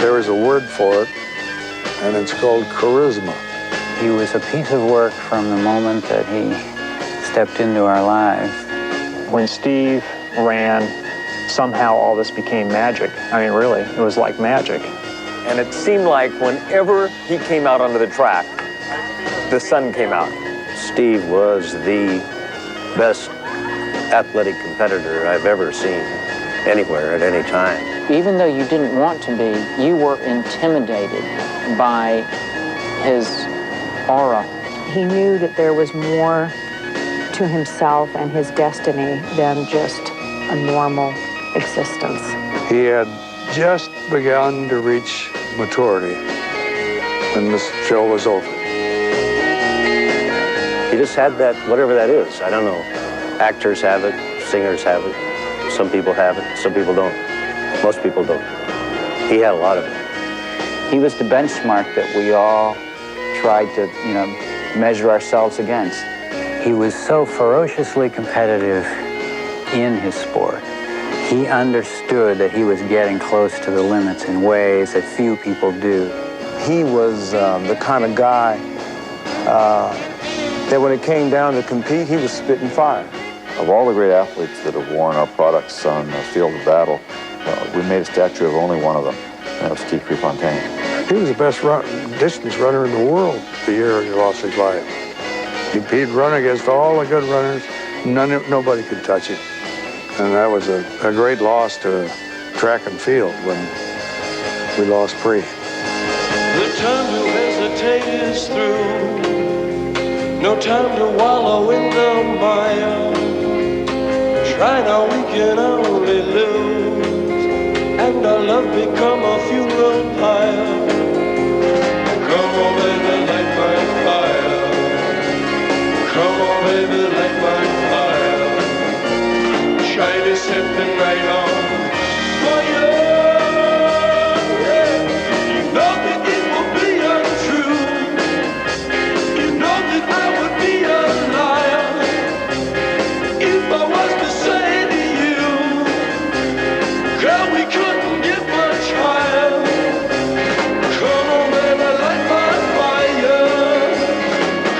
There is a word for it, and it's called charisma. He was a piece of work from the moment that he stepped into our lives. When Steve ran, somehow all this became magic. I mean, really, it was like magic. And it seemed like whenever he came out onto the track, the sun came out. Steve was the best athletic competitor I've ever seen anywhere at any time. Even though you didn't want to be, you were intimidated by his aura. He knew that there was more to himself and his destiny than just a normal existence. He had just begun to reach maturity when this show was over. He just had that, whatever that is. I don't know. Actors have it, singers have it. Some people have it, some people don't. Most people don't. He had a lot of it. He was the benchmark that we all tried to, measure ourselves against. He was so ferociously competitive in his sport. He understood that he was getting close to the limits in ways that few people do. He was the kind of guy that when it came down to compete, he was spitting fire. Of all the great athletes that have worn our products on the field of battle, we made a statue of only one of them, and that was Steve Prefontaine. He was the best distance runner in the world the year he lost his life. He'd run against all the good runners. Nobody could touch him. And that was a great loss to track and field when we lost Pre. The time to hesitate is through. No time to wallow in the mire. Try now, we can only lose, and our love become a funeral pyre. Come on, baby, light my fire. Come on, baby, light my fire. Try to set the night on fire. You know that it will be untrue. You know that I would be a liar if I was to say to you, girl, we couldn't get much higher. Come on, baby, light my fire.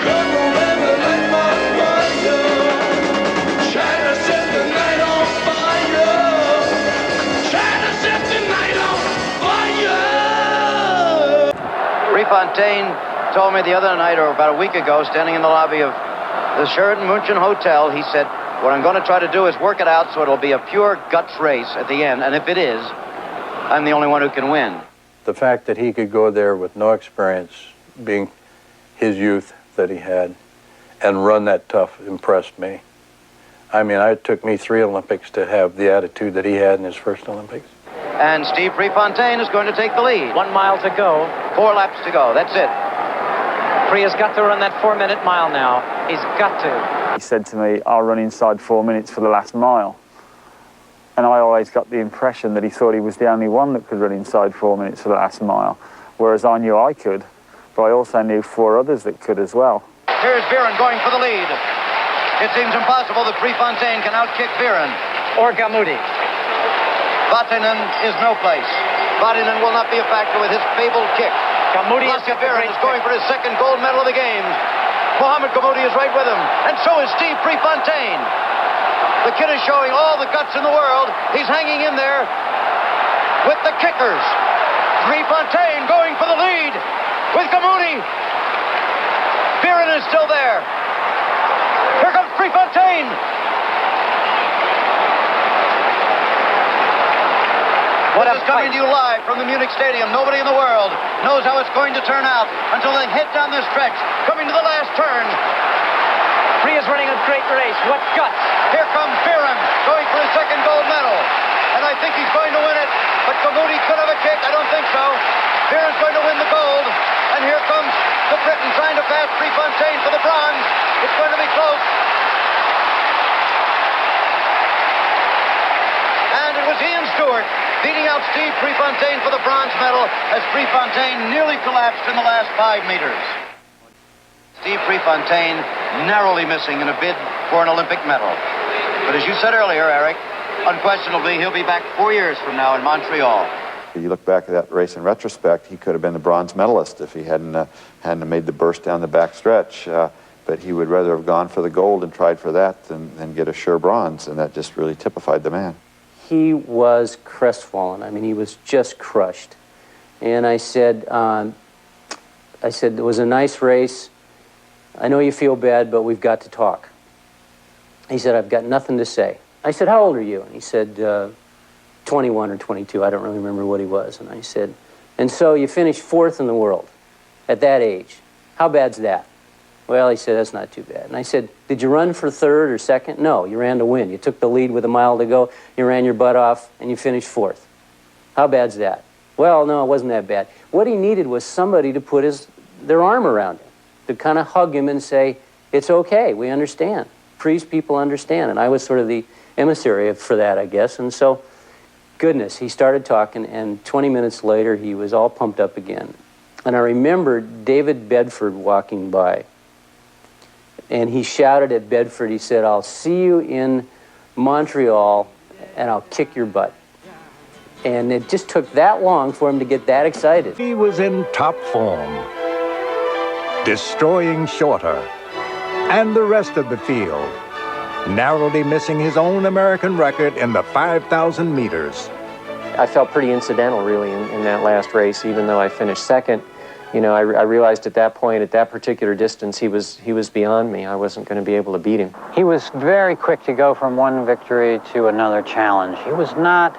Come on, baby, light my fire. Try to set the night on fire. Try to set the night on fire. Prefontaine told me the other night, or about a week ago, standing in the lobby of the Sheraton München Hotel, he said, what I'm going to try to do is work it out so it'll be a pure guts race at the end, and if it is, I'm the only one who can win. The fact that he could go there with no experience, being his youth that he had, and run that tough impressed me. I mean, it took me 3 Olympics to have the attitude that he had in his first Olympics. And Steve Prefontaine is going to take the lead. 1 mile to go. 4 laps to go, that's it. Pre has got to run that 4-minute mile now. He's got to. He said to me, I'll run inside 4 minutes for the last mile. And I always got the impression that he thought he was the only one that could run inside 4 minutes for the last mile, whereas I knew I could, but I also knew 4 others that could as well. Here's Viren going for the lead. It seems impossible that Prefontaine can outkick Viren. Or Gammoudi. Vatanen is no place. Vatanen will not be a factor with his fabled kick. Gammoudi is going for his second gold medal of the games. Mohamed Gammoudi is right with him, and so is Steve Prefontaine. The kid is showing all the guts in the world. He's hanging in there with the kickers. Prefontaine going for the lead with Gammoudi. Viren is still there. Here comes Prefontaine. What is coming to you live from the Munich Stadium. Nobody in the world knows how it's going to turn out until they hit down this stretch, coming to the last turn. Pre is running a great race. What guts. Here comes Viren, going for his second gold medal. And I think he's going to win it. But Gammoudi could have a kick. I don't think so. Viren's going to win the gold. And here comes the Briton trying to pass Prefontaine for the bronze. It's going to be close. And it was Ian Stewart beating out Steve Prefontaine for the bronze medal as Prefontaine nearly collapsed in the last 5 meters. Steve Prefontaine narrowly missing in a bid for an Olympic medal. But as you said earlier, Eric, unquestionably he'll be back 4 years from now in Montreal. You look back at that race in retrospect, he could have been the bronze medalist if he hadn't made the burst down the back stretch. But he would rather have gone for the gold and tried for that than get a sure bronze, and that just really typified the man. He was crestfallen. I mean, he was just crushed. And I said, it was a nice race. I know you feel bad, but we've got to talk. He said, I've got nothing to say. I said, how old are you? And he said, 21 or 22. I don't really remember what he was. And I said, and so you finished 4th in the world at that age. How bad's that? Well, he said, that's not too bad. And I said, did you run for 3rd or 2nd? No, you ran to win. You took the lead with a mile to go, you ran your butt off, and you finished 4th. How bad's that? Well, no, it wasn't that bad. What he needed was somebody to put their arm around him, to kind of hug him and say, it's okay, we understand. Pre's people understand. And I was sort of the emissary for that, I guess. And so, goodness, he started talking, and 20 minutes later, he was all pumped up again. And I remember David Bedford walking by. And he shouted at Bedford, he said, I'll see you in Montreal and I'll kick your butt. And it just took that long for him to get that excited. He was in top form, destroying Shorter and the rest of the field, narrowly missing his own American record in the 5,000 meters. I felt pretty incidental, really, in that last race, even though I finished 2nd. You know, I realized at that point, at that particular distance, he was beyond me. I wasn't going to be able to beat him. He was very quick to go from one victory to another challenge. He was not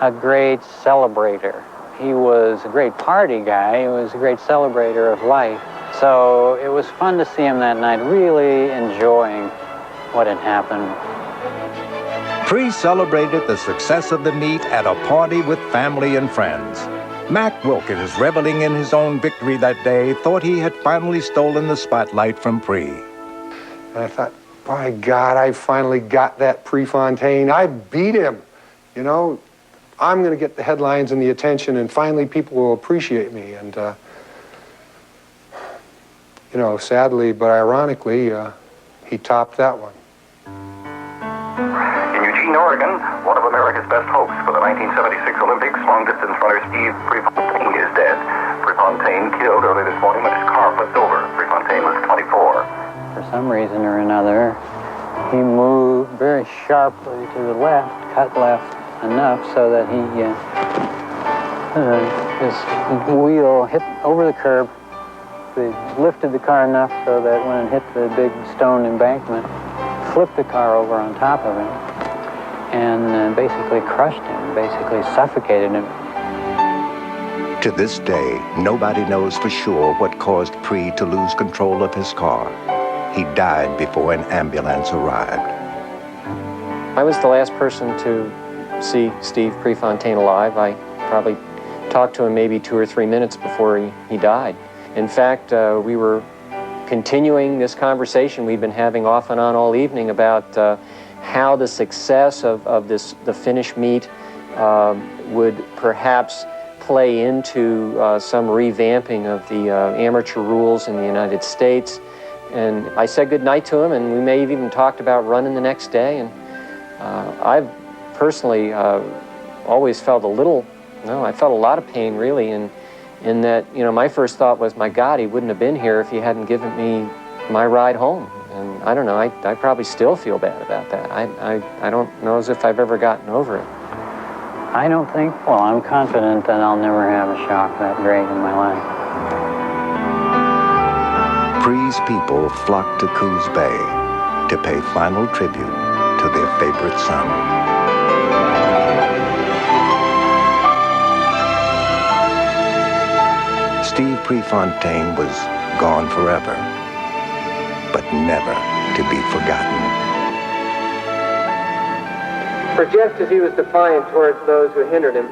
a great celebrator. He was a great party guy. He was a great celebrator of life. So it was fun to see him that night, really enjoying what had happened. Pre celebrated the success of the meet at a party with family and friends. Mac Wilkins, reveling in his own victory that day, thought he had finally stolen the spotlight from Pre. And I thought, by God, I finally got that Prefontaine. I beat him. You know, I'm going to get the headlines and the attention, and finally people will appreciate me. And, you know, sadly, but ironically, he topped that one. In Eugene, Oregon, one of America's best hopes for the 1976 Olympics, long-distance runner Steve Prefontaine is dead. Prefontaine killed early this morning when his car flipped over. Prefontaine was 24. For some reason or another, he moved very sharply to the left, cut left enough so that his wheel hit over the curb. They lifted the car enough so that when it hit the big stone embankment, flipped the car over on top of him and basically crushed him, basically suffocated him. To this day, nobody knows for sure what caused Pre to lose control of his car. He died before an ambulance arrived. I was the last person to see Steve Prefontaine alive. I probably talked to him maybe 2 or 3 minutes before he died. In fact, we were continuing this conversation we've been having off and on all evening about how the success of the Finnish meet would perhaps play into some revamping of the amateur rules in the United States. And I said goodnight to him, and we may have even talked about running the next day. And I've personally always felt I felt a lot of pain, really, in that, you know, my first thought was, my God, he wouldn't have been here if he hadn't given me my ride home. And I don't know, I probably still feel bad about that. I don't know as if I've ever gotten over it. I don't think, well, I'm confident that I'll never have a shock that great in my life. Pre's people flocked to Coos Bay to pay final tribute to their favorite son. Steve Prefontaine was gone forever, but never to be forgotten. For just as he was defiant towards those who hindered him,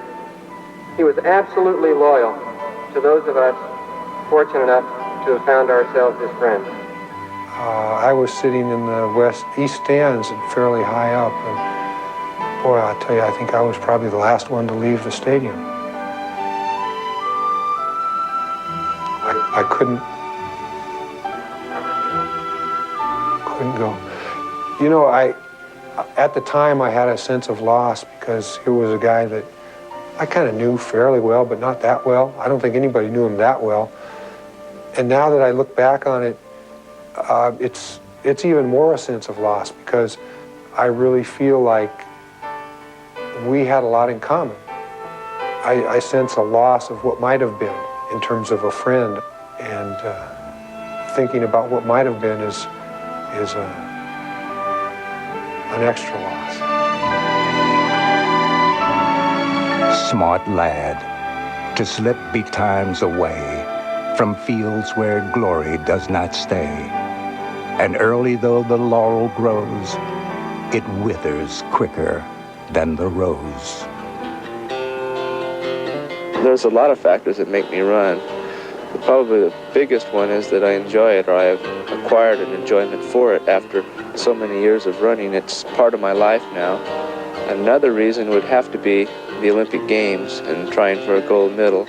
he was absolutely loyal to those of us fortunate enough to have found ourselves his friends. I was sitting in the east stands and fairly high up, and boy, I'll tell you, I think I was probably the last one to leave the stadium. I couldn't go. You know, at the time I had a sense of loss because here was a guy that I kind of knew fairly well, but not that well. I don't think anybody knew him that well. And now that I look back on it, it's even more a sense of loss, because I really feel like we had a lot in common. I sense a loss of what might have been in terms of a friend, and thinking about what might have been is an extra loss. Smart lad, to slip betimes away from fields where glory does not stay. And early though the laurel grows, it withers quicker than the rose. There's a lot of factors that make me run. Probably the biggest one is that I enjoy it, or I have acquired an enjoyment for it after so many years of running. It's part of my life now. Another reason would have to be the Olympic Games and trying for a gold medal.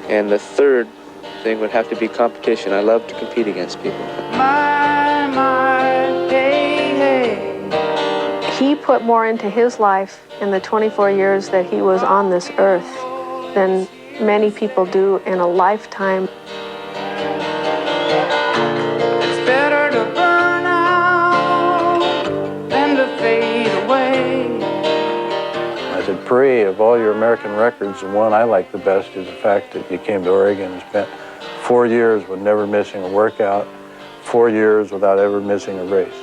And the third thing would have to be competition. I love to compete against people. He put more into his life in the 24 years that he was on this earth than many people do in a lifetime. It's better to burn out than to fade away. I said, Pre, of all your American records, the one I like the best is the fact that you came to Oregon and spent 4 years with never missing a workout, 4 years without ever missing a race.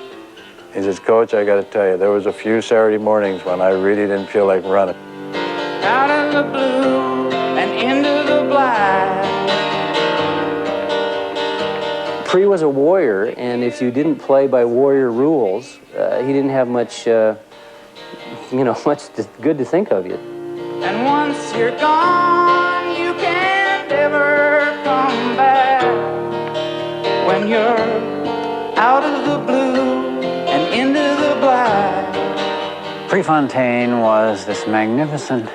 He says, Coach, I got to tell you, there was a few Saturday mornings when I really didn't feel like running. Out of the blue and into the black. Pre was a warrior, and if you didn't play by warrior rules, he didn't have much, much good to think of you. And once you're gone, you can't ever come back. When you're out of the blue and into the black. Prefontaine was this magnificent,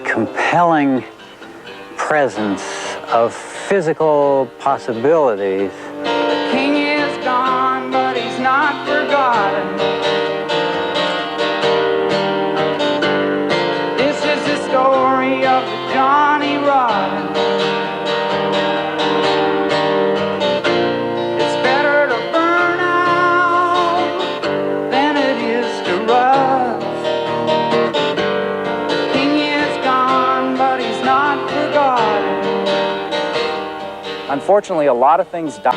compelling presence of physical possibilities. The king is gone, but he's not forgotten. This is the story of the Johnny Rotten. It's better to burn out than it is to rust. The king is gone, but he's not forgotten. Unfortunately, a lot of things die.